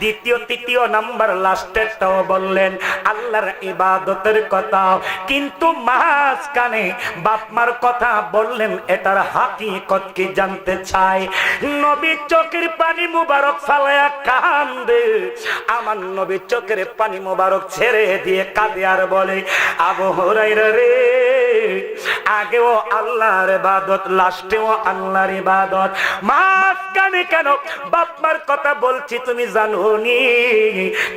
দ্বিতীয় তৃতীয় নাম্বার লাস্টেরটাও বললেন আল্লাহর ইবাদতের কথা, কিন্তু মাঝখানে বাপ মার কথা বললেন। এটার হাকিকত কি জানতে চাই? নবী চোখের পানি মুবারক ফালায়া কান্দে। আমার নবী চোখের পানি মুবারক ছেড়ে দিয়ে কাঁদে আর বলে, আবু হুরায়রা রে, আগেও আল্লাহর ইবাদত, লাস্টেও আল্লাহর ইবাদত, মাঝখানে কেন বাপ মার কথা বলছি তুমি জানো নি?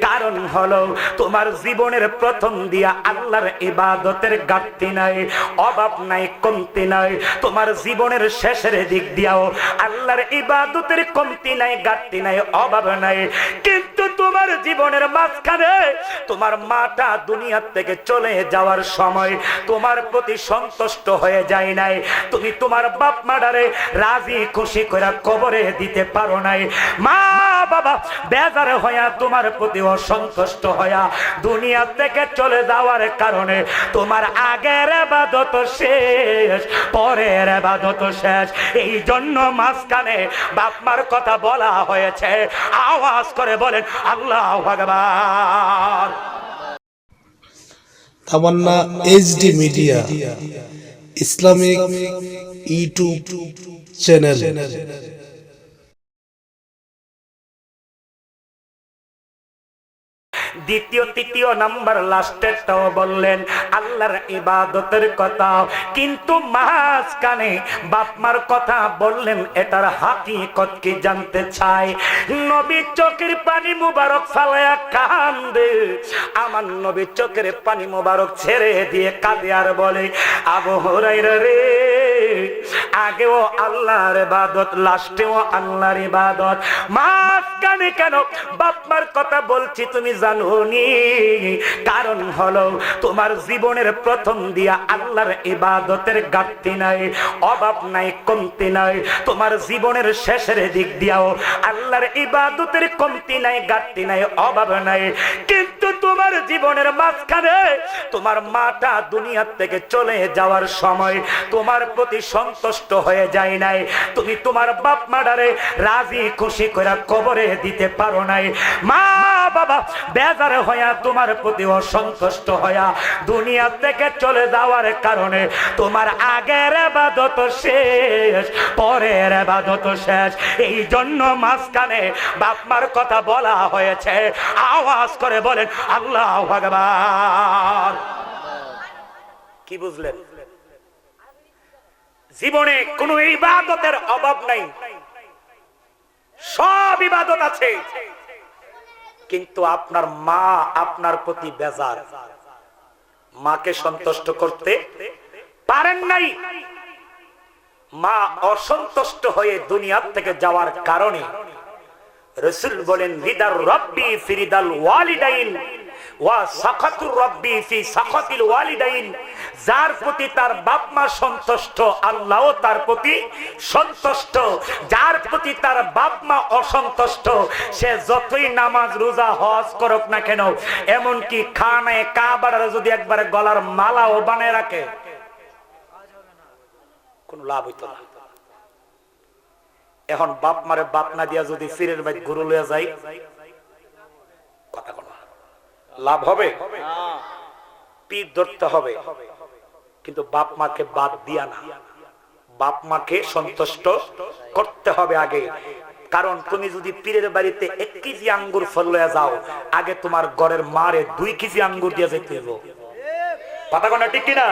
কারণ হলো তোমার জীবনের প্রথম দিয়া আল্লাহর ইবাদতের ঘাটতি নাই, অভাব নাই, কমতি নাই। তোমার জীবনের শেষের দিক দিয়াও আল্লাহর ইবাদতের কমতি নাই, ঘাটতি নাই, অভাব নাই। কিন্তু তোমার জীবনের মাঝখানে তোমার মাটা দুনিয়া থেকে চলে যাওয়ার সময় তোমার প্রতি সন্তুষ্ট হয়ে যায় নাই। তুমি তোমার বাপ মাডারে রাজি খুশি করে কবরে দিতে পারো নাই। মা বাবা বেজার হইয়া তোমার প্রতি অসন্তুষ্ট হইয়া দুনিয়া থেকে চলে যাওয়ার কারণে তোমার আগের ইবাদত শেষ, পরের ইবাদত শেষ। এই জন্য মাঝখানে বাপ মার কথা বলা হয়েছে। আওয়াজ করে বলেন আল্লাহু আকবার। Tamanna HD media Islamic YouTube channel. দ্বিতীয় তৃতীয় নাম্বার লাস্টেরটাও বললেন আল্লাহর ইবাদতের কথা, কিন্তু মাঝখানে বাপ মার কথা বললেন। এটার হাকিকত কি জানতে চাই? নবী চোখের পানি মুবারক ফালায়া কান্দে। আমার নবী চোখের পানি মুবারক ছেড়ে দিয়ে কাঁদে আর বলে, আবু হুরায়রা রে, আগেও আল্লাহর ইবাদত, লাস্টেও আল্লাহর ইবাদত, মাঝখানে কেন বাপ মার কথা বলছি তুমি জানো নি? কারণ হলো তোমার জীবনের প্রথম দিয়া আল্লাহর ইবাদতের ঘাটতি নাই, অভাব নাই, কমতি নাই। তোমার জীবনের শেষের দিক দিয়াও আল্লাহর ইবাদতের কমতি নাই, ঘাটতি নাই, অভাব নাই। কিন্তু তোমার জীবনের মাঝখানে তোমার মাটা দুনিয়া থেকে চলে যাওয়ার সময় তোমার প্রতি সন্তুষ্ট হয়ে যায় নাই। তুমি তোমার বাপ মাডারে রাজি খুশি করে কবরে দিতে পারো নাই। মা বাবা বেজার হইয়া তোমার প্রতি অসন্তুষ্ট হইয়া দুনিয়া থেকে চলে যাওয়ার কারণে তোমার আগের ইবাদত শেষ, পরের ইবাদত শেষ। এই জন্য মাঝখানে বাপ মার কথা বলা হয়েছে। আওয়াজ করে বলেন আল্লাহু আকবার। কি বুঝলেন? জীবনে কোনো ইবাদতের অভাব নাই, সব ইবাদত আছে, কিন্তু আপনার মা আপনার প্রতি বেজার, মাকে সন্তুষ্ট করতে পারেন নাই। মা অসন্তুষ্ট হয়ে দুনিয়া থেকে যাওয়ার কারণে রাসূল বলেন, রিদার রব্বি ফি রিদাল ওয়ালিদাইন ওয়া সাখাতুর রব্বি ফি সাখাতিল ওয়ালিদাইন। যার প্রতি তার বাপ মা সন্তুষ্ট, আল্লাহও তার প্রতি সন্তুষ্ট। যার প্রতি তার বাপ মা অসন্তুষ্ট, সে যতই নামাজ রোজা হজ করুক না কেন, এমনকি খানায় কাবার যদি একবার গলার মালাও বানায় রাখে, কোনো লাভ হইতো না। এখন বাপ মারে বাপ না দিয়া যদি ফিরের বাইক গরু লইয়া যায়, কথা কোন লাভ হবে? পীর ধরতে হবে, কিন্তু বাপ মাকে বাদ দিয়া না, বাপ মাকে সন্তুষ্ট করতে হবে আগে। কারণ তুমি যদি পীরের বাড়িতে 1 কেজি আঙ্গুর ফল লইয়া যাও, আগে তোমার ঘরের মারে 2 কেজি আঙ্গুর দিয়া যেতে হবে। কথা কোন ঠিক কিনা?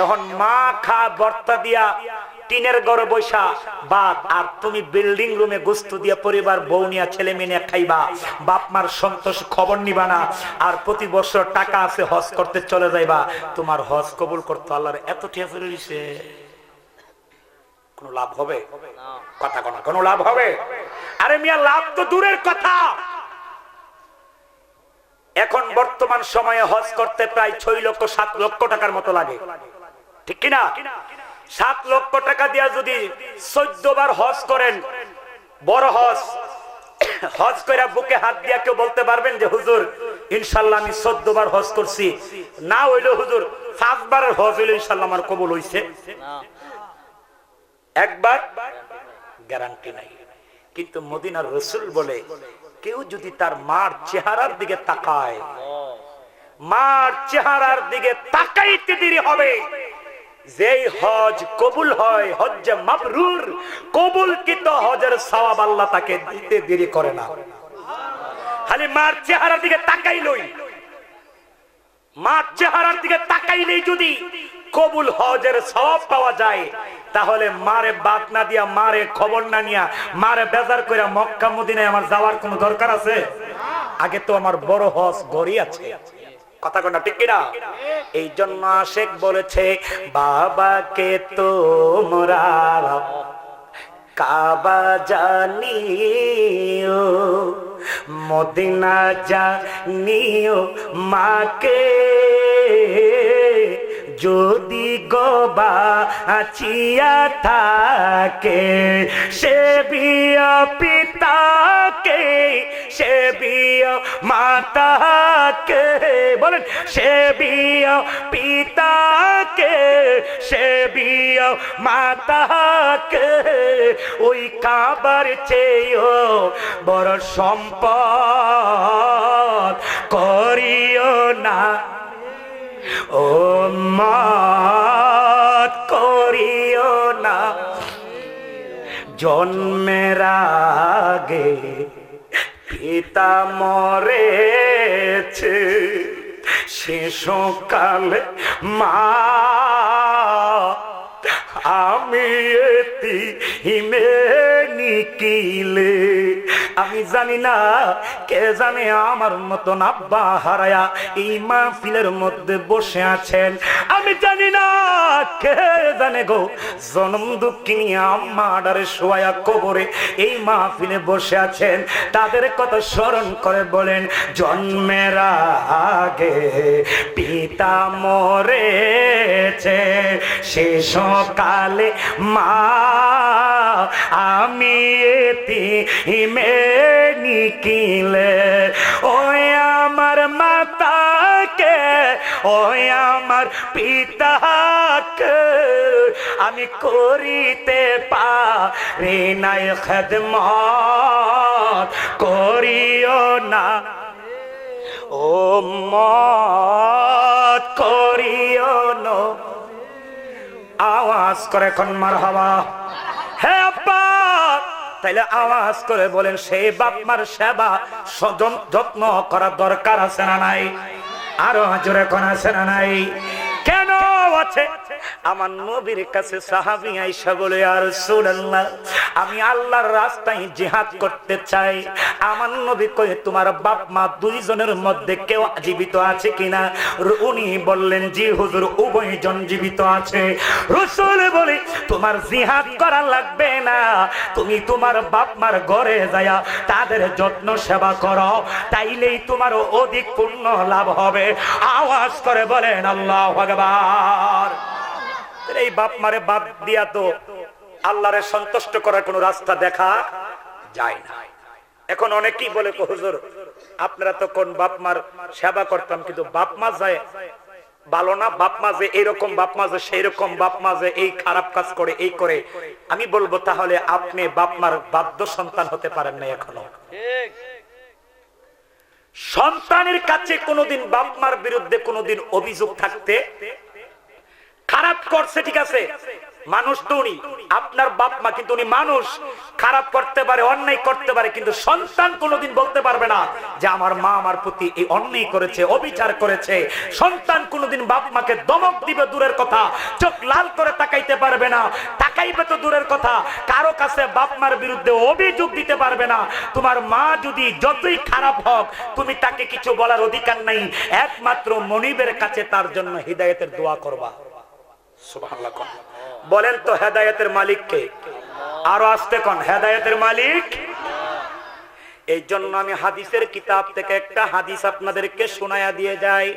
এখন মা খা বর্তা দিয়া টিনের ঘরে বৈশা বাদ, আর তুমি বিল্ডিং রুমে গোস্ত দিয়া পরিবার বউ নিয়া ছেলে মেয়ে নিয়ে খাইবা, বাপ মার সন্তোষ খবর নিবা না, আর প্রতি বছর টাকা আছে হজ করতে চলে যাইবা। তোমার হজ কবুল করতে আল্লাহর এত টিয়া ফেলে দিছে, কোনো লাভ হবে? কথা কোন কোনো লাভ হবে? আরে মিয়া, লাভ তো দূরের কথা। এখন বর্তমান সময়ে হজ করতে প্রায় 6 লক্ষ 7 লক্ষ টাকার মতো লাগে, ঠিক কিনা? 7 লক্ষ টাকা দিয়া যদি 14 বার হজ করেন, বড় হজ, হজ করে বুকে হাত দিয়া কেউ বলতে পারবেন যে হুজুর ইনশাআল্লাহ আমি 14 বার হজ করছি? না হইলো হুজুর 5 বারের হজ হইলো ইনশাআল্লাহ আমার কবুল হইছে, একবার গ্যারান্টি নাই। কিন্তু মদিনার রাসূল বলে, কেউ যদি তার মার চেহারার দিকে তাকায়, মার চেহারার দিকে তাকাইতে দেরি হবে। যেই হজ কবুল হয়, হজ্জে মাবরুর, কবুলকৃত হজের সওয়াব আল্লাহ তাকে দিতে দেরি করে না। খালি মার চেহারার দিকে তাকাইলই, মার চেহারার দিকে তাকাইলেই যদি কবুল হজের সওয়াব পাওয়া যায়, তাহলে মারে বাদ না দিয়া, মারে খবর না নিয়া, মারে বেজার করে মক্কা মদিনায় আমার যাওয়ার কোনো দরকার আছে? আগে তো আমার বড় হজ গড়ি আছে। কথা কোনটা ঠিক কিনা? এই জন্য আশেক বলেছে, বাবাকে তোমরা কাবা জানিও, মদিনা জানিও মাকে, যদি গোবা আছিয়া থাকে, সে বিয়া পিতাকে, সে বিয়া মাতাকে, বলেন সে বিয়া পিতাকে, সে বিয়া মাতাকে, ওই কাবার চেয়েও বড় সম্পদ করিও না, ও মাত করিও না। জন্মের আগে পিতা মরেছে, শিশুকালে মা আমি এতিমে নিকিলে। আমি জানি না কে জানে আমার মতন আব্বা হারায়া এই মাহফিলের মধ্যে বসে আছেন। আমি জানি না কে জানে গো জনম দুঃখিনী আম্মাডারে শোয়া কবরে এই মাহফিলে বসে আছেন। তাদের কথা স্মরণ করে বলেন, জন্মের আগে পিতা মরেছে, শিশুকালে মা আমি এতিমে নিকিলে। ওই আমার মাতাকে, ওই আমার পিতাকে আমি করিতে পারি নাই খেদমত, করিও না ও মত করিও না। আওয়াজ করে এখন মারহাবা। হে আব্বা, তাইলে আওয়াজ করে বলেন, সেই বাপ মার সেবা যত্ন করার দরকার আছে না নাই? আরো জোরে কোন আছে না নাই? কেন আছে? আমার নবীর কাছে সাহাবী আয়েশা বলে, ইয়া রাসূলুল্লাহ, আমি আল্লাহর রাস্তায় জিহাদ করতে চাই। আমার নবী কয়ে, তোমার বাপ মা দুইজনের মধ্যে কেউ জীবিত আছে কিনা? উনি বললেন, জি হুজুর, উভয়জন জীবিত আছে। রাসূল বলে, তোমার জিহাদ করা লাগবে না, তুমি তোমার বাপ মার ঘরে যায়া তাদের যত্ন সেবা করো, তাইলেই তোমার অধিক পুণ্য লাভ হবে। আওয়াজ করে বলেন আল্লাহু আকবার। এই বাপ মারে বাদ দিয়া তো আল্লাহরে সন্তুষ্ট করার কোন রাস্তা দেখা যায় না। এখন অনেকেই বলে, হুজুর আপনারা তো কোন বাপ মার সেবা করতাম, কিন্তু বাপ মা যায় ভালো না, বাপ মা যে এইরকম, বাপ মা যে সেই রকম, বাপ মা যে এই খারাপ কাজ করে, এই করে। আমি বলবো, তাহলে আপনি বাপ মার বাধ্য সন্তান হতে পারেন না এখনো। সন্তানের কাছে কোনোদিন বাপ মার বিরুদ্ধে কোনোদিন অভিযোগ থাকতে, খারাপ করছে ঠিক আছে, মানুষ তো উনি আপনার বাপ মা, কিন্তু উনি মানুষ, খারাপ করতে পারে, অন্যায় করতে পারে, কিন্তু সন্তান কোনোদিন বলতে পারবে না যে আমার মা আমার প্রতি এই অন্যায় করেছে, অবিচার করেছে। সন্তান কোনোদিন বাপ মাকে দমক দিবে দূরের কথা, চোখ লাল করে তাকাইতে পারবে না, তাকাইবে তো দূরের কথা, কারো কাছে বাপ মার বিরুদ্ধে অভিযোগ দিতে পারবে না। তোমার মা যদি যতই খারাপ হোক, তুমি তাকে কিছু বলার অধিকার নাই, একমাত্র মনিবের কাছে তার জন্য হিদায়াতের দোয়া করবা। সুবহানাল্লাহ। বলেন তো হেদায়েতের মালিক কে? আরো আস্তে কোন, হেদায়েতের মালিক। এই জন্য আমি হাদিসের কিতাব থেকে একটা হাদিস আপনাদেরকে শোনায়া দিয়ে যাই।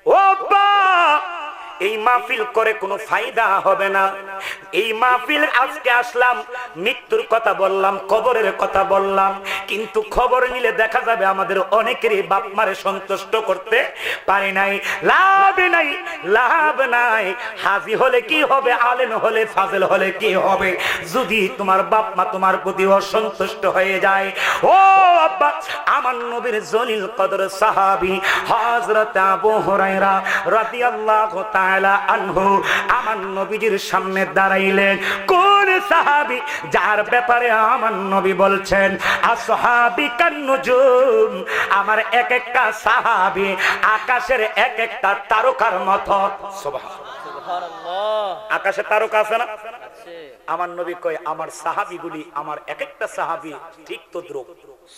ও বা, এই মাহফিল করে কোনো ফায়দা হবে না। এই মাহফিল আজকে আসলাম, মৃত্যুর কথা বললাম, কবরের কথা বললাম, কিন্তু খবর নিলে দেখা যাবে আমাদের অনেকেরই বাপ মারে সন্তুষ্ট করতে পারি নাই। লাভ নাই, লাভ নাই। হাজি হলে কি হবে, আলেম হলে, ফাজেল হলে কি হবে, যদি তোমার বাপ মা তোমার প্রতি অসন্তুষ্ট হয়ে যায়। ও আব্বা, আমার নবীর জলিল কদর সাহাবী হযরত আবু হুরায়রা রাদিয়াল্লাহু তাআলা আনহু আমার নবীজির সামনে দাঁড়াইলেন। কোন সাহাবী, যার ব্যাপারে আমার নবী বলছেন আসহাবী কান নুজুম, আমার এক একটা সাহাবী আকাশের এক একটা তারকার মতো। সুবহানাল্লাহ, আকাশে তারকা আছে না? আমার নবী কয় আমার সাহাবীগুলি, আমার এক একটা সাহাবী ঠিক তদ্রূপ।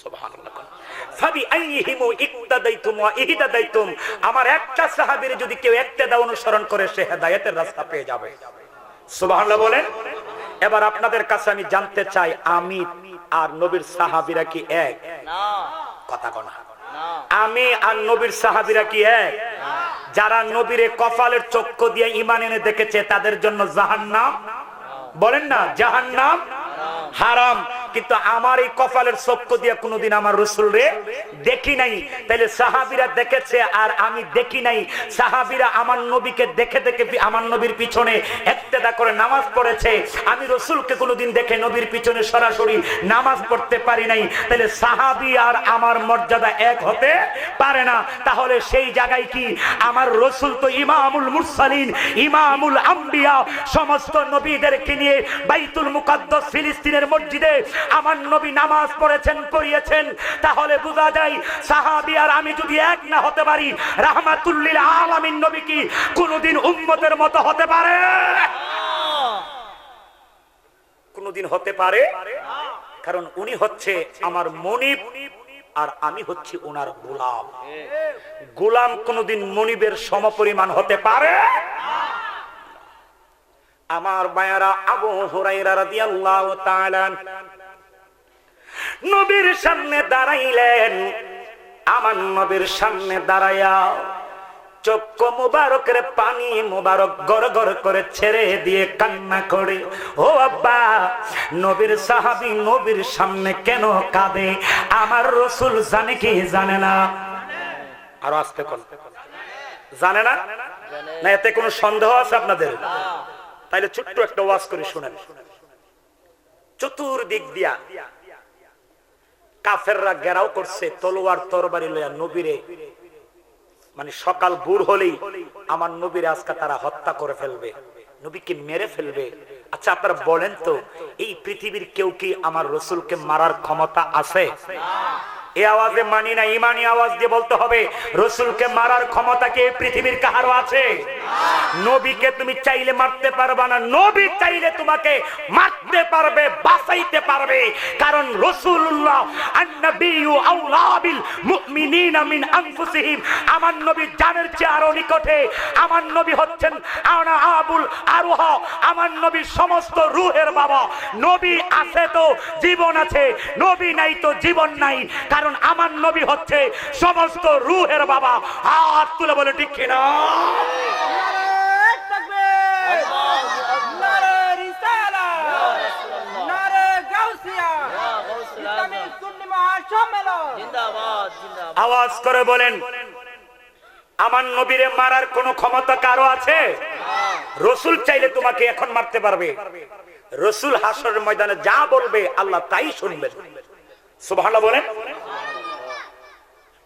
সুবহানাল্লাহ। ফাবি আইহিমু ইক্তাদাইতুম ওয়া ইহদাদাইতুম, আমার একটা সাহাবীর যদি কেউ ইক্তেদা অনুসরণ করে সে হেদায়েতের রাস্তা পেয়ে যাবে। সুবহানাল্লাহ বলেন। এবার আপনাদের কাছে আমি জানতে চাই, আমি আর নবীর সাহাবীরা কি এক? না। কথা কোন না? আমি আর নবীর সাহাবীরা কি এক? যারা নবীরে কপালের চক্ষু দিয়ে ঈমান এনে দেখেছে তাদের জন্য জাহান্নাম, বলেন না জাহান্নাম হারাম। কিন্তু আমার এই কপালের চক্ষু দিয়ে কোনোদিন আমার রাসূল রে দেখি নাই, তাহলে সাহাবীরা দেখেছে আর আমি দেখি নাই। সাহাবীরা আমার নবীকে দেখে দেখে আমার নবীর পিছনে ইক্তেদা করে নামাজ পড়েছে, আমি রাসূলকে কোনোদিন দেখে নবীর পিছনে সরাসরি নামাজ পড়তে পারি নাই। তাহলে সাহাবী আর আমার মর্যাদা এক হতে পারে না। তাহলে সেই জায়গায় কি আমার রাসূল তো ইমামুল মুরসালিন, ইমামুল আম্বিয়া, সমস্ত নবীদেরকে নিয়ে বাইতুল মুকাদ্দাস ফিলিস্তিনের মসজিদে আমার নবী নামাজ পড়েছেন, পড়িয়েছেন। তাহলে বোঝা যায় সাহাবী আর আমি যদি এক না হতে পারি, রাহমাতুল লিল আলামিন নবী কি কোনদিন উম্মতের মতো হতে পারে? কোনদিন হতে পারে? কারণ উনি হচ্ছে আমার মনিব আর আমি হচ্ছি ওনার গোলাম। গোলাম কোনদিন মনিবের সমপরিমাণ হতে পারে? আমার বায়ারা, আবু হুরায়রা রাদিয়াল্লাহু তাআলা নবীর সামনে দাঁড়াইলেন। আমার নবীর সামনে দাঁড়ায়া চক্ষু মুবারকের পানি মুবারক গড় গড় করে ছেড়ে দিয়ে কান্না করে, ও আব্বা, নবীর সাহাবী নবীর সামনে কেন কাঁদে? আমার রাসূল জানে কি জানে না? আর আস্তে কোন জানে না? না এতে কোনো সন্দেহ আছে আপনাদের? তাইলে ছোট্ট একটা ওয়াজ করে শুনেন। চতুর্দিক দিয়া কাফেররা ঘেরাও করছে তলোয়ার তরবারি লইয়া নবীরে, মানে সকাল ভোর হলেই আমার নবীরে আজকে তারা হত্যা করে ফেলবে, নবীকে মেরে ফেলবে। আচ্ছা আপনারা বলেন তো, এই পৃথিবীর কেউ কি আমার রাসূলকে মারার ক্ষমতা আছে? এই আওয়াজে মানি না, ইমানি আওয়াজ দিয়ে বলতে হবে, রাসূলকে মারার ক্ষমতা কি পৃথিবীর কারো আছে? নবীকে তুমি চাইলে মারতে পারবা না, নবী চাইলে তোমাকে মারতে পারবে, বাঁচাইতে পারবে। কারণ রাসূলুল্লাহ আন-নাবিয়্যু আওলা বিল মুমিনিনা মিন আনফুসিহিম, আমার নবী জানের চেয়ে আরো নিকটে। আমার নবী হচ্ছেন আনা আবুল আরওয়াহ, আমার নবী সমস্ত রূহের বাবা। নবী আছে তো জীবন আছে, নবী নাই তো জীবন নাই। কারণ আমার নবী হচ্ছে সমস্ত রূহের বাবা। হাত তুলে বলে ঠিক কিনা? আওয়াজ করে বলেন, আমার নবীরে মারার কোন ক্ষমতা কারো আছে? রাসূল চাইলে তোমাকে এখন মারতে পারবে। রাসূল হাসরের ময়দানে যা বলবে আল্লাহ তাই শুনবেন। সুবহানাল্লাহ বলেন।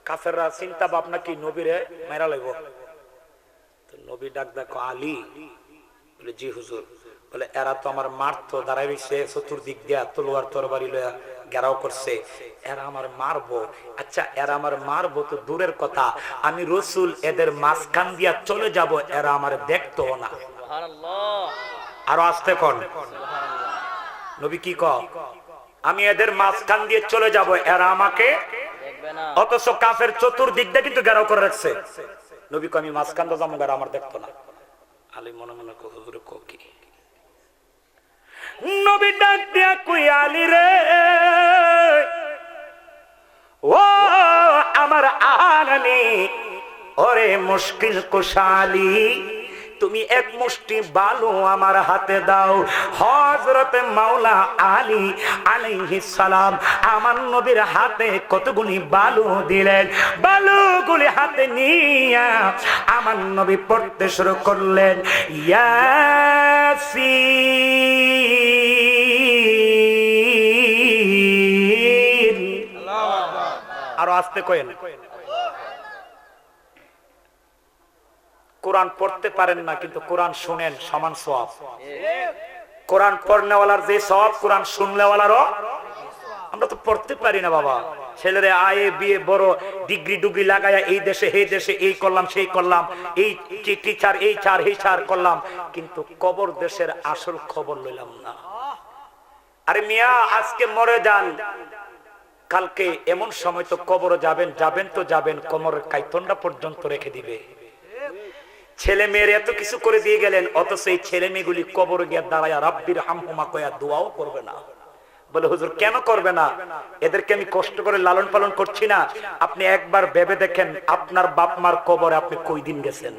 কাফেররা চিন্তা ভাবনা কি নবীরে মেরা লইব? তো নবী ডাক দেখো আলী, বলে জি হুজুর। বলে এরা তো আমার মারতো, দাঁড়াই রইছে চতুর্দিক দিয়া তলোয়ার তরবারি লইয়া ঘেরাও করছে, এরা আমার মারবো। আচ্ছা এরা আমার মারবো তো দূরের কথা, আমি রাসূল এদের মাঝখান দিয়া চলে যাব, এরা আমার দেখতো না। সুবহানাল্লাহ। আরো আস্তে কোন নবী কি কও? আমি এদের মাঝখান দিয়ে চলে যাব, এরা আমাকে দেখবে না। অথচ কাফের চতুর্দিক দিয়ে কিন্তু ঘেরাও করে রাখছে। নবী কো আমি মাঝখান দিয়ে যাবো, এরা আমার দেখতো না। আলী মনে মনে কো হুজুর কো কি? নবী ডাক দিয়া কই আলী রে, ও আমার আলী, ওরে মুশকিল কুশালি, তুমি এক মুষ্টি বালু আমার হাতে দাও। হযরতে মাওলা আলী আলাইহিস সালাম আমার নবীর হাতে কতগুলি বালু দিলেন। বালুগুলি হাতে নিয়া আমার নবী পড়তে শুরু করলেন, ইয়াসিন। আরো আস্তে কয়েন। কোরআন পড়তে পারেন না কিন্তু কোরআন শুনেন, সমান সওয়াব। কোরআন পড়নেওয়ালার যে সওয়াব, কোরআন শুনলেওয়ালারও। আমরা তো পড়তে পারি না বাবা। ছেলেরে আয়ে বিয়ে বড় ডিগ্রি ডুগ্রি লাগায়া এই দেশে এই দেশে এই করলাম সেই করলাম, এই টিচার এই চার এই চার করলাম, কিন্তু কবর দেশের আসল খবর লইলাম না। আরে মিয়া, আজকে মরে যান, কালকে এমন সময় তো কবরে যাবেন, যাবেন তো যাবেন, কোমরের কাইতনটা পর্যন্ত রেখে দিবে। ছেলে মেয়ের এত কিছু করে দিয়ে গেলেন, অথচ এই ছেলে মেয়েগুলি কবরে গিয়ে দাঁড়ায়া রাব্বির হামহুমা কয়া দোয়াও করবে না। বলে হুজুর কেন করবে না? এদেরকে আমি কষ্ট করে লালন পালন করছি না? আপনি একবার ভেবে দেখেন, আপনার বাপ মার কবরে আপনি কই দিন গেছেন?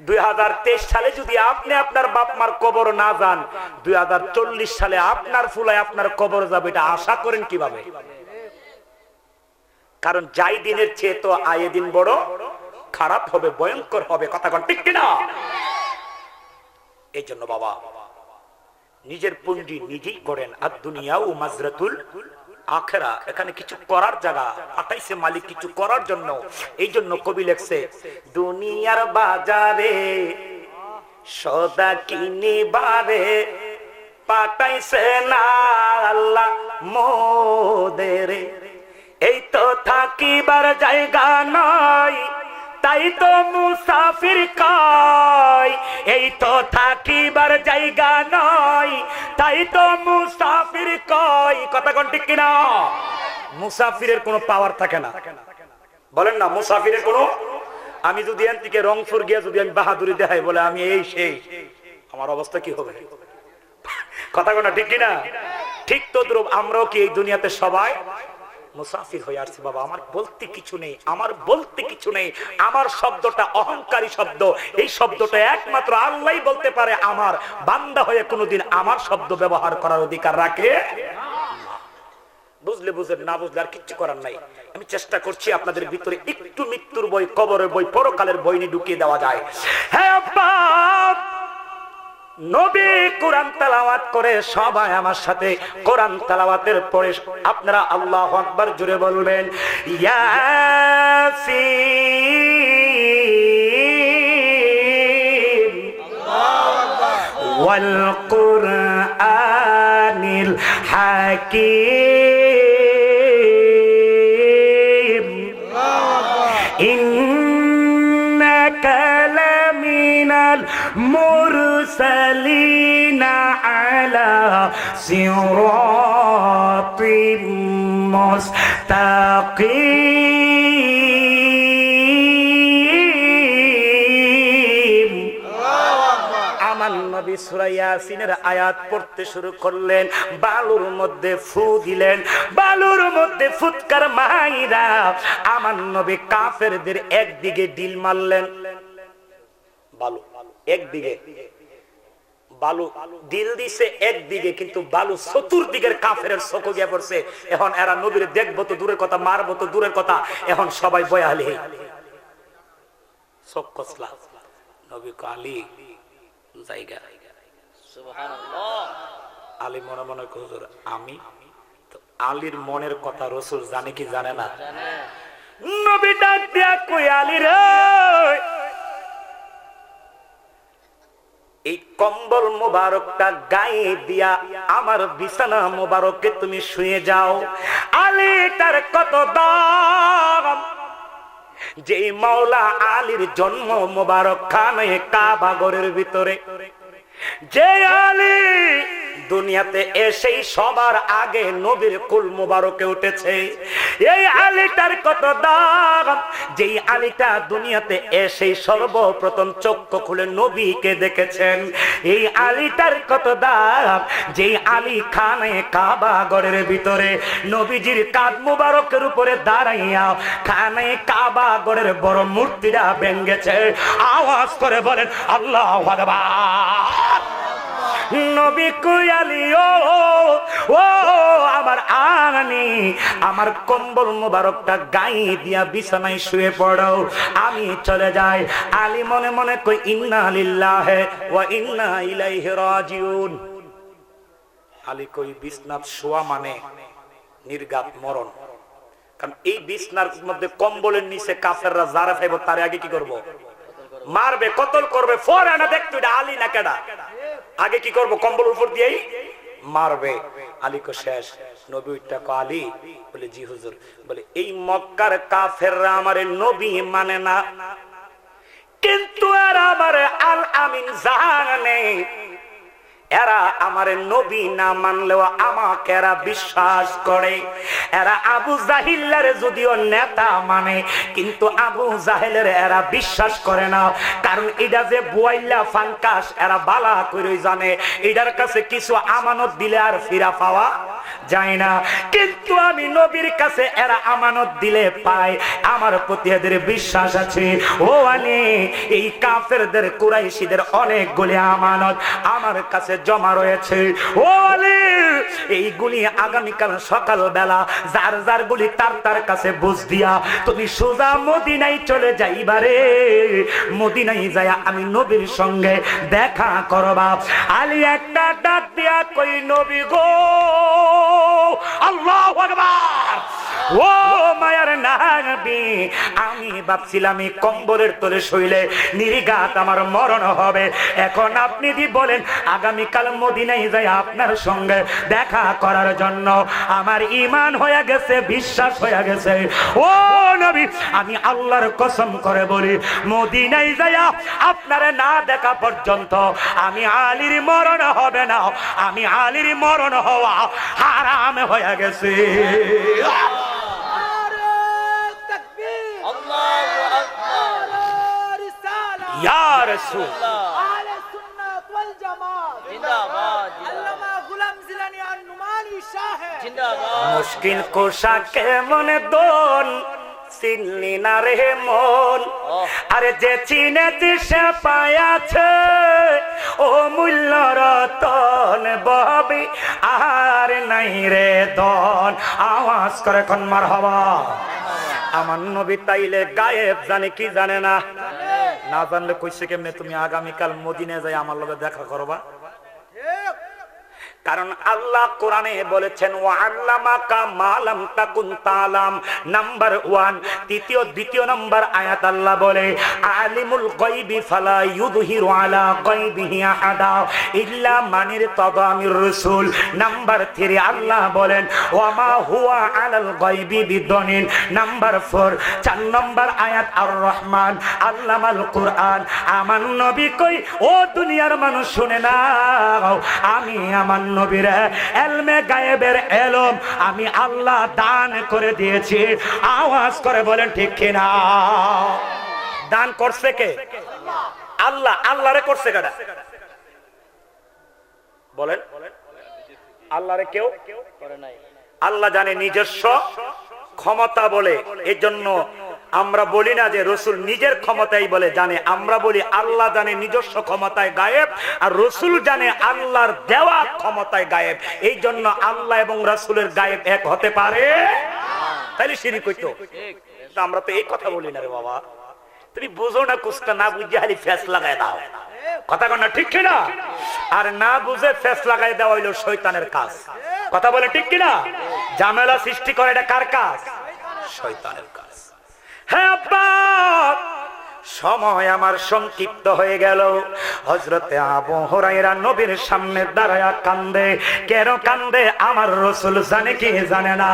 2023 সালে যদি আপনি আপনার বাপ মার কবর না যান, 2040 সালে আপনার ফুলায় আপনার কবর যাবে, এটা আশা করেন কিভাবে? কারণ যাই দিনের চেয়ে তো আয়ে দিন বড় খারাপ হবে, ভয়ঙ্কর হবে। কথা কোন ঠিক কিনা? এই জন্য বাবা নিজের পুঞ্জি নিজেই করেন। আর দুনিয়া ও মাজরাতুল আখিরা, এখানে কিছু করার জায়গা পাঠাইছে মালিক কিছু করার জন্য। এই জন্য কবি লেখছে, দুনিয়ার বাজারে সদা কিনিবারে পাঠাইছে না আল্লাহ মোদের। এই তো থাকিবার জায়গা নয়, তাই তো মুসাফির কয়। এই তো থাকিবার জায়গা নয়, তাই তো মুসাফির কয়। কথা কোন ঠিক কিনা? মুসাফিরের কোনো পাওয়ার থাকে না, বলেন না? মুসাফিরের কোনো, আমি যদি এখান থেকে রংপুর গিয়ে যদি আমি বাহাদুরি দেখাই, বলে আমি এই সেই, আমার অবস্থা কি হবে? কথা কোন ঠিক কিনা? ঠিক তদ্রূপ আমরাও কি এই দুনিয়াতে সবাই মুসাফির হয়ে আসছে বাবা। আমার বলতে কিছু নেই, আমার বলতে কিছু নেই। আমার শব্দটা অহংকারী শব্দ। এই শব্দটা একমাত্র আল্লাহই বলতে পারে। আমার বান্দা হয়ে কোনোদিন আমার শব্দ ব্যবহার করার অধিকার রাখে। বুঝলে বুঝেন, না বুঝলে আর কিচ্ছু করার নাই। আমি চেষ্টা করছি আপনাদের ভিতরে একটু মৃত্যুর বই, কবরের বই, পরকালের বই নিয়ে ঢুকিয়ে দেওয়া যায়। হ্যাঁ আব্বা, নবী কোরআন তেলাওয়াত করে, সবাই আমার সাথে কোরআন তেলাওয়াতের পরে আপনারা আল্লাহু আকবার জোরে বলবেন, ইয়াসিন ওয়াল কুরআনিল হাকীম ইন্নাকা লামিনাল মুরসালিনা আলা সিরাতিম মুস্তাকিম। আমার নবী সূরা ইয়াসিনের আয়াত পড়তে শুরু করলেন, বালুর মধ্যে ফু দিলেন, বালুর মধ্যে ফুৎকার মাইরা আমার নবী কাফেরদের একদিকে ডিল মারলেন। বালু একদিকে, বালু দিল দিছে একদিকে, কিন্তু বালু চতুর্দিকের কাফেরের চোখে গিয়ে পড়ছে। এখন এরা নবীর দেখবো তো দূরের কথা, মারবো তো দূরের কথা, এখন সবাই বয়ালি চোখ কসলা। নবী আলী জায়গা, সুবহানাল্লাহ। আলী মনে মনে হুজুর আমি তো, আলীর মনের কথা রাসূল জানে কি জানে না? নবী ডাক দিয়া কই, আলী রে, এই কম্বল মোবারকটা গায়ে দিয়া আমার বিছানা মোবারকে তুমি শুয়ে যাও। আলী তার কত দাম, যে মাওলা আলীর জন্ম মোবারক খানে কাবা ঘরের ভিতরে যে আলী দুনিয়াতে এসেই সবার আগে নবীর কুল মুবারকে উঠেছে, এই আলীটার কত দাম। যেই আলীটা দুনিয়াতে এসেই সর্বপ্রথম চক্ষু খুলে নবীকে দেখেছেন, এই আলীটার কত দাম। যেই আলী খানে কাবা ঘরের ভিতরে নবীজির কাঁধ মুবারকের উপরে দাঁড়াইয়া খানে কাবা ঘরের বড় মূর্তিটা ভেঙ্গেছে। আওয়াজ করে বলেন আল্লাহু আকবার। নবী কুয়ালি ও আমার আনি, আমার কম্বল মুবারকটা গায়ে দিয়া বিছানায় শুয়ে পড়ো, আমি চলে যাই। আলী মনে মনে কই ইন্না লিল্লাহি ওয়া ইন্না ইলাইহি রাজিউন। আলী কই বিছনাত শোয়া মানে নির্ঘাত মরণ, কারণ এই বিছনার মধ্যে কম্বলের নিচে কাফেররা যারা খাইব তার আগে কি করব? মারবে, কতল করবে। ফরে না দেখতো এটা আলী না কেডা, আগে কি করব? কম্বল উপর দিয়েই মারবে। আলী কো শেষ। নবী উঠটা কো আলী, বলে জি হুজুর। বলে এই মক্কার কাফেররা আমারে নবী মানে না, কিন্তু এরা আমারে আল আমিন জানে। এরা আমারে নবী না মানলেও আমাকে এরা বিশ্বাস করে। এরা আবু জাহিলের যদিও নেতা মানে, কিন্তু আবু জাহেলের এরা বিশ্বাস করে না, কারণ এটা যে বুয়াইল্লা ফাঙ্কাস এরা বালা করে জানে এটার কাছে কিছু আমানত দিলে আর ফিরা পাওয়া যায় না। কিন্তু আমি নবীর কাছে এরা আমানত দিলে পাই, আমার প্রতি এদের বিশ্বাস আছে। ও আলী, এই কাফেরদের কুরাইশিদের অনেকগুলি আমানত আমার কাছে জমা রয়েছে। ও আলী, এইগুলি আগামীকাল সকাল বেলা যার যার গুলি তার তার কাছে বুঝ দিয়া তুমি সোজা মদিনায় চলে যাইবারে। মদিনায় যায় আমি নবীর সঙ্গে দেখা করবা। আলী একটা ডাক দিয়া কই নবী গো, আল্লাহু আকবার। ও মায়ার নবী, আমি ভাবছিলাম এই কম্বলের তলে শুইলে নির্ঘাত আমার মরণ হবে। এখন আপনি কি বলেন আগামীকাল মদিনায় যাই আপনার সঙ্গে দেখা করার জন্য আমার ঈমান হয়ে গেছে, বিশ্বাস হয়ে গেছে। ও নবী, আমি আল্লাহর কসম করে বলি মদিনায় যাইয়া আপনারে না দেখা পর্যন্ত আমি আলীর মরণ হবে না। আমি আলীর মরণ হওয়া হারাম হয়ে গেছে। ইয়া রাসূল আহলে সুন্নাত ওয়াল জামাত জিন্দাবাদ, আল্লামা গোলাম জিলানী আন-নুমানি শাহে জিন্দাবাদ। মুশকিল কোশা কেমন দোন চিনলি না রে মন, আরে যে চিনেছি সে পায়াছে ও মূল্য রতন ববি আর নাই রে দন। আওয়াজ করে কোন মারহাবা। আমার নবী তাইলে গায়েব জানে কি জানে না? না জানলে কইছে কেমনে তুমি আগামীকাল মদিনায় যাই আমার লগে দেখা করবা? কারণ আল্লাহ কোরআনে বলেছেন ওয়া আল্লামাকা মা লাম তাকুন তালাম। নাম্বার 1, দ্বিতীয় নাম্বার আয়াত আল্লাহ বলে আলিমুল গায়বি ফালা ইউযহিরু আলা গায়বিহি আহাদা ইল্লা মানির তাদামির রাসূল। নাম্বার 3 আল্লাহ বলেন ওয়া মা হুয়া আলাল গায়বি বিদনিন। নাম্বার 4, 4 নম্বর আয়াত আর রহমান আল্লামাল কুরআন। আমার নবী কই ও দুনিয়ার মানুষ শুনে নাও, আমি আমার নবীর ইলমে গায়েবের ইলম আমি আল্লাহ দান করে দিয়েছি। আওয়াজ করে বলেন ঠিক কিনা? দান করছে কে? আল্লাহ। আল্লাহরে করছে কারা? বলেন। আল্লাহরে কেউ করে নাই। আল্লাহ জানে নিজস্ব ক্ষমতা বলে, এজন্য আমরা বলি না যে রসুল নিজের ক্ষমতাই বলে জানে, আমরা বলি আল্লাহ জানে নিজস্ব ক্ষমতায় গায়েব, আর রসুল জানে আল্লাহর দেওয়া ক্ষমতায় গায়েব। এই জন্য আল্লাহ এবং রসুলের গায়েব এক হতে পারে? তাহলে শিরিক হইতো। আমরা তো এই কথা বলি না রে বাবা, তুমি বুঝো না, কুছটা না বুঝে খালি ফেস লাগাই দাও। কথা কন না ঠিক কিনা? আর না বুঝে ফেস লাগাই দেওয়া হইলো শয়তানের কাজ। কথা বলে ঠিক কিনা? ঝামেলা সৃষ্টি করে এটা কার কাজ? শয়তানের কাজ। হ্যাঁ আব্বা, সময় আমার সংক্ষিপ্ত হয়ে গেল। হযরতে আবু হুরায়রা নবীর সামনে দাঁড়ায়া কান্দে। কেন কান্দে? আমার রাসূল জানে কি জানে না?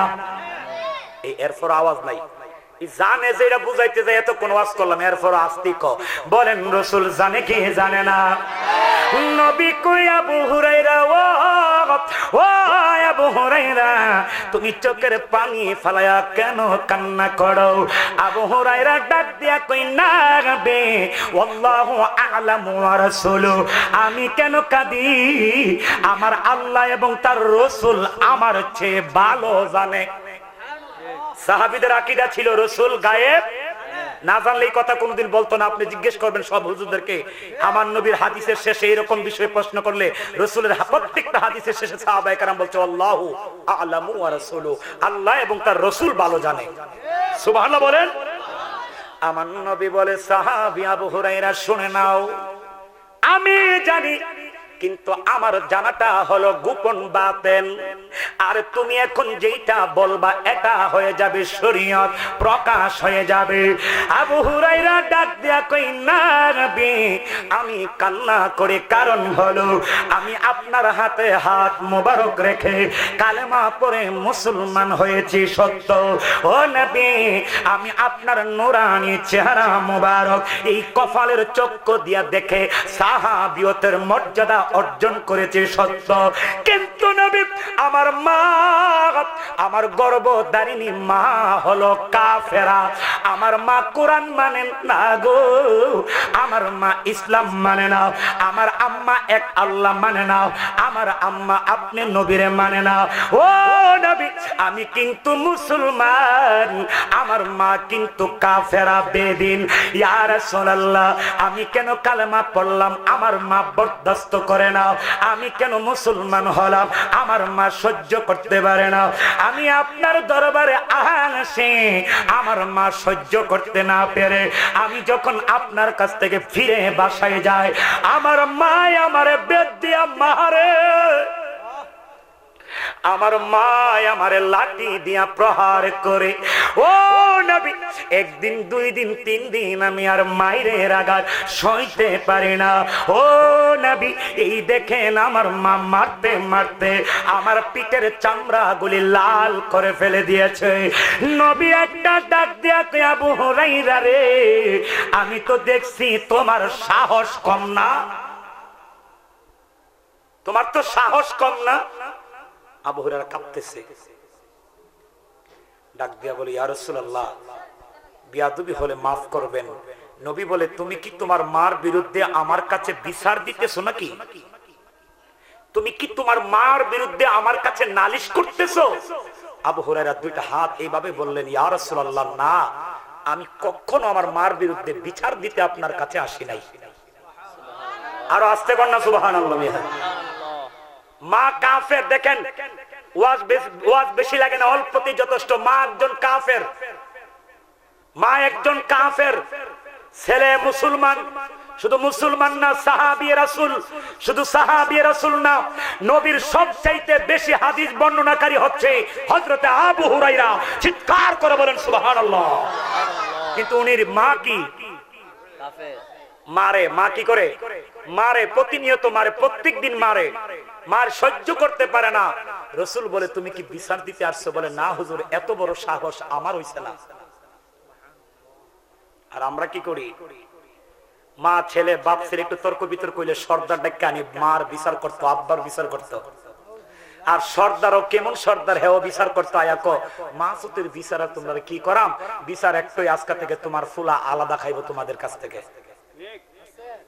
এরপর আওয়াজ নাই, জানে যে এটা বুঝাইতে যায় এত কোন ওয়াজ করলাম, এরপর আস্তিক বলেন রাসূল জানে কি জানে না? নবী কই আবু হুরায়রা ও আবু হুরায়রা তুমি চোখের পানি ফালায়া কেন কান্না করো? আবু হুরায়রা ডাক দিয়া কই না বে আল্লাহু আ'লামু ওয়া রাসূলু আমি কেন কাঁদি আমার আল্লাহ এবং তার রাসূল আমার চেয়ে ভালো জানে। সাহাবীদের আকীদা ছিল রাসূল গায়েব না জানলে এই কথা কোনোদিন বলতো না। আপনি জিজ্ঞেস করবেন সব হুজুরদেরকে, আমার নবীর হাদিসের শেষে এরকম বিষয়ে প্রশ্ন করলে রাসূলের প্রত্যেকটা হাদিসের শেষে সাহাবায়ে কেরাম বলছে আল্লাহু আ'লামু ওয়া রাসূলু আল্লাহ এবং তার রাসূল ভালো জানে। সুবহানাল্লাহ বলেন। আমার নবী বলে সাহাবী আবু হুরায়রা শুনে নাও আমি জানি কিন্তু আমার জানাটা হলো গোপন বাতেন। আর তুমি এখন যেটা বলবা এটা হয়ে যাবে শরীয়ত প্রকাশ হয়ে যাবে। আবু হুরায়রা ডাক দিয়া কই না নবী আমি কান্না করে কারণ হলো আমি আপনার হাতে হাত মোবারক রেখে কালেমা পড়ে মুসলমান হয়েছি সত্য। ও নবী আমি আপনার নূরানি চেহারা মোবারক এই কপালের চক্ষু দিয়া দেখে সাহাবিয়তের মর্যাদা অর্জন করেছে সত্য। কিন্তু নবী আমার মা আমার গর্ভধারিণী মা হলো কাফেরা। আমার মা কোরআন মানে না গো, আমার মা ইসলাম মানে না, আমার আম্মা এক আল্লাহ মানে না, আমার আম্মা আপনি নবীরে মানে না। ও নবী আমি কিন্তু মুসলমান, আমার মা কিন্তু কাফেরা বেদিন। ইয়া রাসূলুল্লাহ আমি কেন কালেমা পড়লাম আমার মা বরদাস্ত করে না, আমি কেন মুসলমান হলাম আমার মা সহ্য করতে পারে না। আমি আপনার দরবারে আসি আমার মা সহ্য করতে না পেরে আমি যখন আপনার কাছ থেকে ফিরে বাসায় যাই আমার মা আমারে বেদ দিয়া মারে, আমার মা আমারে লাঠি দিয়া প্রহার করে। ও নবী একদিন দুই দিন তিন দিন আমি আর মায়ের আঘাত সইতে পারি না। ও নবী এই দেখেন আমার মা মারতে মারতে আমার পিঠের চামড়াগুলি লাল করে ফেলে দিয়েছে। নবী একটা ডাক দিয়া কই আবু হুরায়রা রে আমি তো দেখছি তোমার সাহস কম না, তোমার তো সাহস কম না। আবু হুরায়রা কাঁপতেছে, ডাক দিয়া বলে ইয়া রাসূলুল্লাহ বিয়াদবি হলে মাফ করবেন। নবী বলে তুমি কি তোমার মার বিরুদ্ধে আমার কাছে বিচার দিতেছো নাকি? তুমি কি তোমার মার বিরুদ্ধে আমার কাছে নালিশ করতেছো? আবু হুরায়রা দুইটা হাত এইভাবে বললেন ইয়া রাসূলুল্লাহ না আমি কখনো আমার মার বিরুদ্ধে বিচার দিতে আপনার কাছে আসি নাই। আরো আস্তে কর না সুবহানাল্লাহ। মা কাফের, দেখেন ওয়াজ বেশি লাগে না অল্পতেই যথেষ্ট। মা একজন কাফের, মা একজন কাফের, ছেলে মুসলমান। শুধু মুসলমান না সাহাবী রাসূল, শুধু সাহাবী রাসূল না নবীর সবচাইতে বেশি হাদিস বর্ণনাকারী হচ্ছে হযরতে আবু হুরায়রা। চিৎকার করে বলেন সুবহানাল্লাহ। কিন্তু উনির মা কি কাফের, মারে। মা কি করে মারে? প্রতিনিয়ত মারে, প্রত্যেকদিন মারে। মার সহ্য করতে পারে না। রাসূল বলে তুমি কি বিচার দিতে আসছো? বলে না হুজুর এত বড় সাহস আমার হইছে না। আর আমরা কি করি? মা ছেলে বাপ ছেলে একটু তর্ক বিতর্ক হইলে সর্দার ডাকে আনি মার বিচার করতো, আব্বার বিচার করতো। আর সর্দারও কেমন সর্দার হেও বিচার করতো আয়াক মা সুতের বিচার আর তোমরা কি করাম? বিচার একটাই আজকা থেকে তোমার ফুলা আলাদা খাইবো তোমাদের কাছ থেকে।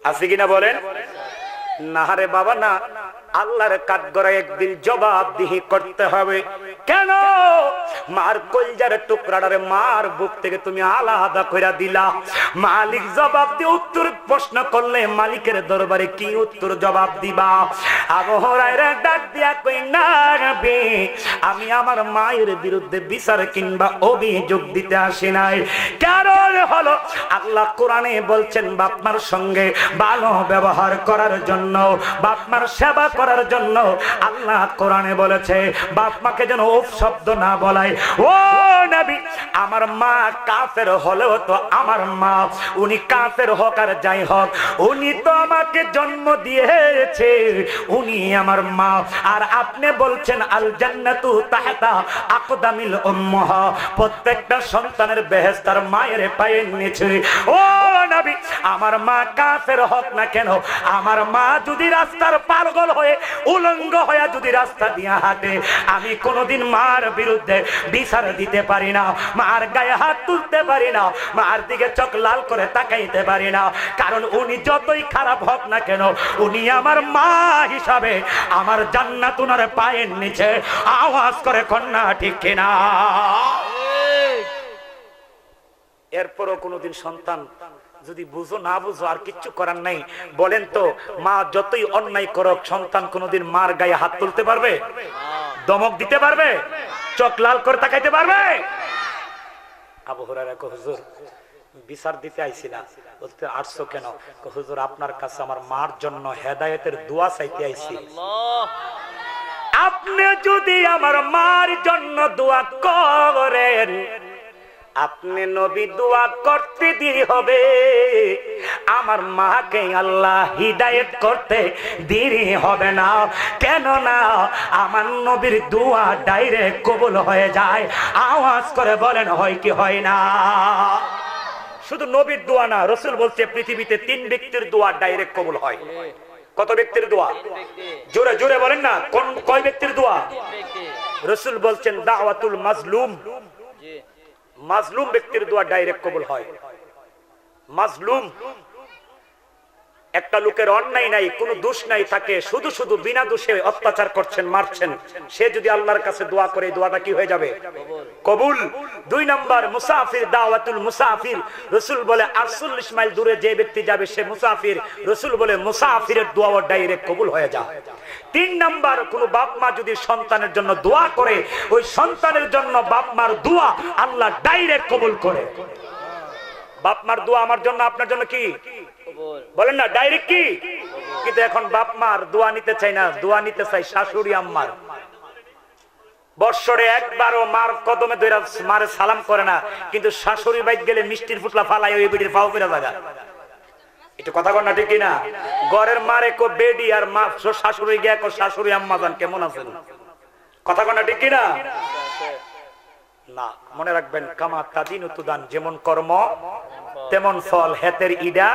আছে কিনা বলেন? না রে বাবা না, আল্লাহর কাঠগড়ায় একদিন জবাবদিহি করতে হবে। কেন মার কলজার টুকরাটারে মার বুক থেকে তুমি আলাদা কইরা দিলা? মালিক জবাব দিয়ে উত্তর প্রশ্ন করলে মালিকের দরবারে কি উত্তর জবাব দিবা? আবু হুরায়রা ডাক দিয়া কই না রে আমি আমার মায়ের বিরুদ্ধে বিচার কিংবা অভিযোগ দিতে আসি নাই। কারণ হলো আল্লাহ কোরআনে বলছেন বাপমার সঙ্গে ভালো ব্যবহার করার জন্য, বাপমার সেবা করার জন্য আল্লাহ কোরআনে বলেছে বাপ মাকে যেন অপশব্দ না বলায়। ও নবী আমার মা কাফের হলেও তো আমার মা, উনি কাফের হোক আর যাই হোক উনি তো আমাকে জন্ম দিয়েছে, উনি আমার মা। আর আপনি বলছেন আল জান্নাতু তাহতা আকদামিল উম্মাহ, প্রত্যেকটা সন্তানের বেহেশত তার মায়ের পায়ের নিচে। ও নবী, আমার মা কাফের হোক না কেন, আমার মা যদি রাস্তার পাগল হয়ে উলঙ্গ হয়ে যদি রাস্তা দিয়ে হাঁটে, আমি কোনোদিন মার বিরুদ্ধে বিচার দিতে পারি না, মার গায়ে হাত তুলতে পারি না, মার দিকে চোখ লাল করে তাকাইতে পারি না। কারণ উনি যতই খারাপ হোক না কেন, উনি আমার মা হিসাবে আমার জান্নাত উনার পায়ের নিচে। আওয়াজ করে কন্যা ঠিক কিনা? এরপরও কোনোদিন সন্তান যদি বুঝো না বুঝো আর কিচ্ছু করার নাই, বলেন তো মা যতই অন্যায় করুক, সন্তান কোনোদিন মার গায়ে হাত তুলতে পারবে? দমক দিতে পারবে? চোখ লাল করে তাকাইতে পারবে? আবু হুরায়রা কয়, হুজুর বিচার দিতে আইছি না। বলতে আসছো কেন? কয়, হুজুর আপনার কাছে আমার মার জন্য হেদায়েতের দোয়া চাইতে আইছি। আপনি যদি আমার মার জন্য দোয়া করেন, আপনি নবী দোয়া করতে দেরি হবে, আমার মাকে আল্লাহ হিদায়াত করতে দেরি হবে না। কেন না? আমার নবীর দোয়া ডাইরেক্ট কবুল হয়ে যায়। আওয়াজ করে বলেন হয় কি হয় না? শুধু নবীর দোয়া না, রাসূল বলছে পৃথিবীতে 3 ব্যক্তির দোয়া ডাইরেক্ট কবুল হয়। কত ব্যক্তির দোয়া? জোরে জোরে বলেন না, কোন কয় ব্যক্তির দোয়া? রাসূল বলছেন দাওয়াতুল মাজলুম, মাজলুম ব্যক্তির দোয়া ডাইরেক্ট কবুল হয়। মাজলুম একটা লোকের অন্যায় নাই, কোনো দোষ নাই, তাকে শুধু শুধু বিনা দোষে অত্যাচার করছেন, মারছেন, সে যদি আল্লাহর কাছে দোয়া করে, দোয়াটা কি হয়ে যাবে? কবুল। 2 নাম্বার মুসাফির, দাওয়াতুল মুসাফির। রাসূল বলে 48 মাইল দূরে যে ব্যক্তি যাবে সে মুসাফির। রাসূল বলে মুসাফিরের দোয়াও ডাইরেক্ট কবুল হয়ে যায়। 3 নাম্বার, কোন বাপ মা যদি সন্তানের জন্য দোয়া করে, ওই সন্তানের জন্য বাপ মার দোয়া আল্লাহ ডাইরেক্ট কবুল করে। বাপ মার দোয়া আমার জন্য আপনার জন্য কি বলেন না? ডাইরেক্ট কি? কিন্তু এখন বাপ মার দোয়া নিতে চাই না, দোয়া নিতে চাই শাশুড়ি আম্মার। বৎসরে একবারও মার কদমে ধরে মারে সালাম করে না, কিন্তু শাশুড়ি বাইক গেলে মিষ্টির ফুটলা ফালাই ওই বেডির পাও ফেরা জায়গা। একটু কথা কর না, ঠিক কিনা? ঘরের মারে কো বেডি আর মা শাশুড়ি গিয়া কো শাশুড়ি আম্মা জান কেমন আছেন? কথা কর না, ঠিক কিনা? না, মনে রাখবেন কামা তাদিনু তুদান, যেমন কর্ম তেমন ফল, হেতের ইডা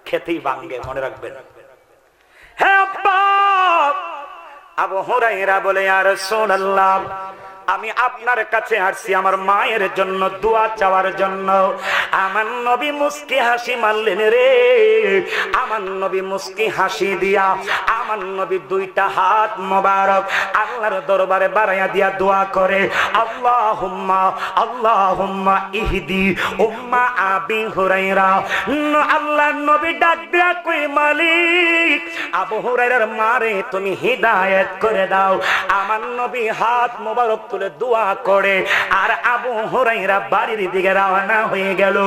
খেতেই ভাঙ্গে, মনে রাখবেন। হ্যাঁ আব্বা, আবু হুরায়রা বলে ইয়া রাসূলুল্লাহ, আমি আপনার কাছে আসছি আমার মায়ের জন্য দোয়া চাওয়ার জন্য। আমার নবী মুস্কি হাসি মারলেন রে। আমার নবী মুস্কি হাসি দিয়া আমার নবী 2টা হাত মোবারক আল্লাহর দরবারে বাড়াইয়া দিয়া দোয়া করে, আল্লাহুম্মা আল্লাহুম্মা ইহদি উম্মা আবি হুরায়রা। আল্লাহর নবী ডাক দিয়া কই, মালিক আবু হুরায়রার মারে তুমি হিদায়াত করে দাও। আমার নবী হাত মোবারক তুলে দোয়া করে আর আবু হুরায়রা বাড়ির দিকে রওনা হয়ে গেল।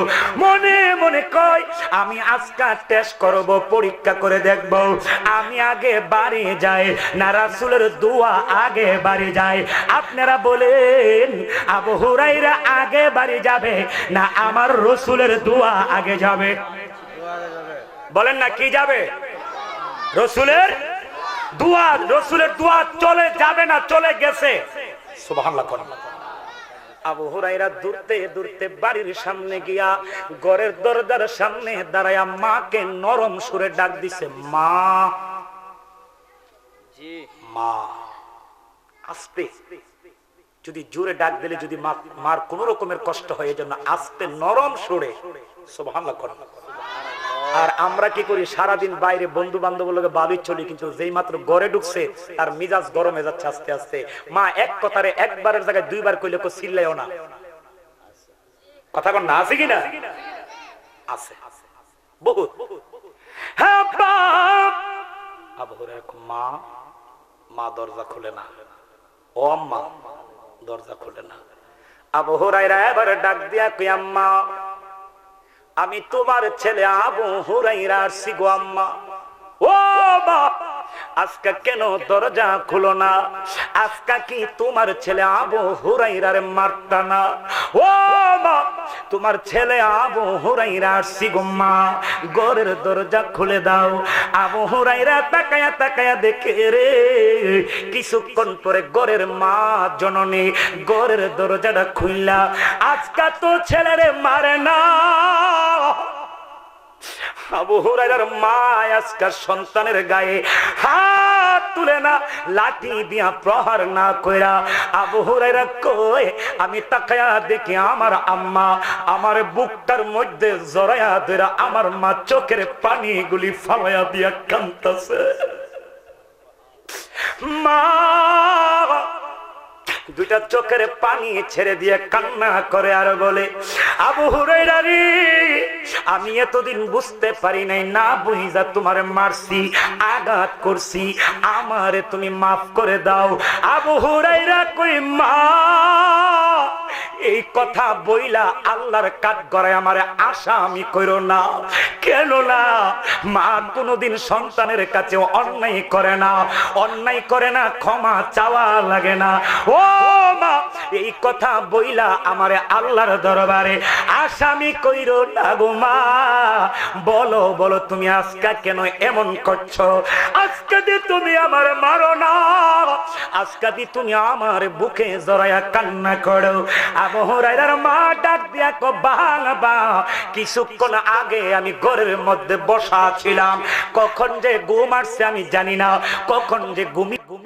মনে মনে কয়, আমি আজকে টেস্ট করব, পরীক্ষা করে দেখব, আমি আগে বাড়ি যাই না রাসূলের দোয়া আগে বাড়ি যায়? আপনারা বলেন আবু হুরায়রা আগে বাড়ি যাবে না আমার রাসূলের দোয়া আগে যাবে? বলেন না, কি যাবে? রাসূলের দোয়া। রাসূলের দোয়া চলে যাবে না, চলে গেছে। সুবহানাল্লাহ। আবু হুরায়রা দূরতে দূরতে বাড়ির সামনে গিয়া ঘরের দরজার সামনে দাঁড়ায়া মাকে নরম সুরে ডাক দিছে, মা। জি মা। আস্তে, যদি জোরে ডাক দিলে যদি মার কোন রকমের কষ্ট হয়, এজন্য আস্তে নরম সুরে সুবহানাল্লাহ। আর আমরা কি করি? সারাদিন বাইরে বন্ধু বান্ধবের লগে বালুই চলি, কিন্তু যেই মাত্র ঘরে ঢুকছে তার মিজাজ গরম হয়ে যাচ্ছে আস্তে আস্তে। মা এক কথারে একবারের জায়গায় 2 বার কইলে কো চিল্লাইও না। কথা কন না, আছে কি না? আছে বহুত। হ্যাঁ বাপ। আবু হুরায়রা, মা। মা দরজা খুলে না। ও আম্মা, দরজা খুলে না। আবু হুরায়রা এবার ডাক দিয়া কই, আম্মা আমি তোমার ছেলে আবু হুরায়রা আসছি গো আম্মা। ও বাপ, আজকে কেন দরজা খুলো না? আজকে কি তোমার ছেলে আবু হুরায়রার মারতা না? ও বাপ, তোমার ছেলে আবু হুরায়রা আসছি গো মা, ঘরের দরজা খুলে দাও। আবু হুরায়রা তাকায়া তাকায়া দেখে রে, কিছুক্ষণ পরে ঘরের মা জননী ঘরের দরজাটা খুললা। আজকে তো ছেলেরে মারে না, আবু হুরায়রার মা আজকাল সন্তানের গায়ে হাত তুলে না, লাঠি দিয়া প্রহার না কইরা আবু হুরায়রা কই, আমি তাকায়া দেখি আমার আম্মা আমার বুকটার মধ্যে জড়ায়া ধরে আমার মা চোখের পানিগুলি ফালাইয়া দিয়া কাঁদতেছে। মা দুইটা চোখের পানি ছেড়ে দিয়ে কান্না করে আর বলে, আবু হুরায়রা রে, আমি এতদিন বুঝতে পারি নাই, না বুঝা তোমার মারছি, আঘাত করছি, আমারে তুমি মাফ করে দাও। আবু হুরায়রা কই, মা এই কথা বইলা আল্লাহর কাঠ গড়ায় আমারে আসামি কইরো না। কেন না? মা কোনোদিন সন্তানের কাছে অন্যায় করে না, অন্যায় করে না, ক্ষমা চাওয়া লাগে না। ও মা, এই কথা বইলা আমারে আল্লাহর দরবারে আসামি কইরো না গো মা। বলো বলো, তুমি আজকে কেন এমন করছো? আজকে দি তুমি আমারে মারো না, আজকে দি তুমি আমার বুকে জড়ায়া কান্না করো। আবু হুরায়রার মা ডাক দিয়া কো, বাবা কিছুক্ষণ আগে আমি ঘরের মধ্যে বসা ছিলাম, কখন যে ঘুম আসছে আমি জানি না, কখন যে ঘুমি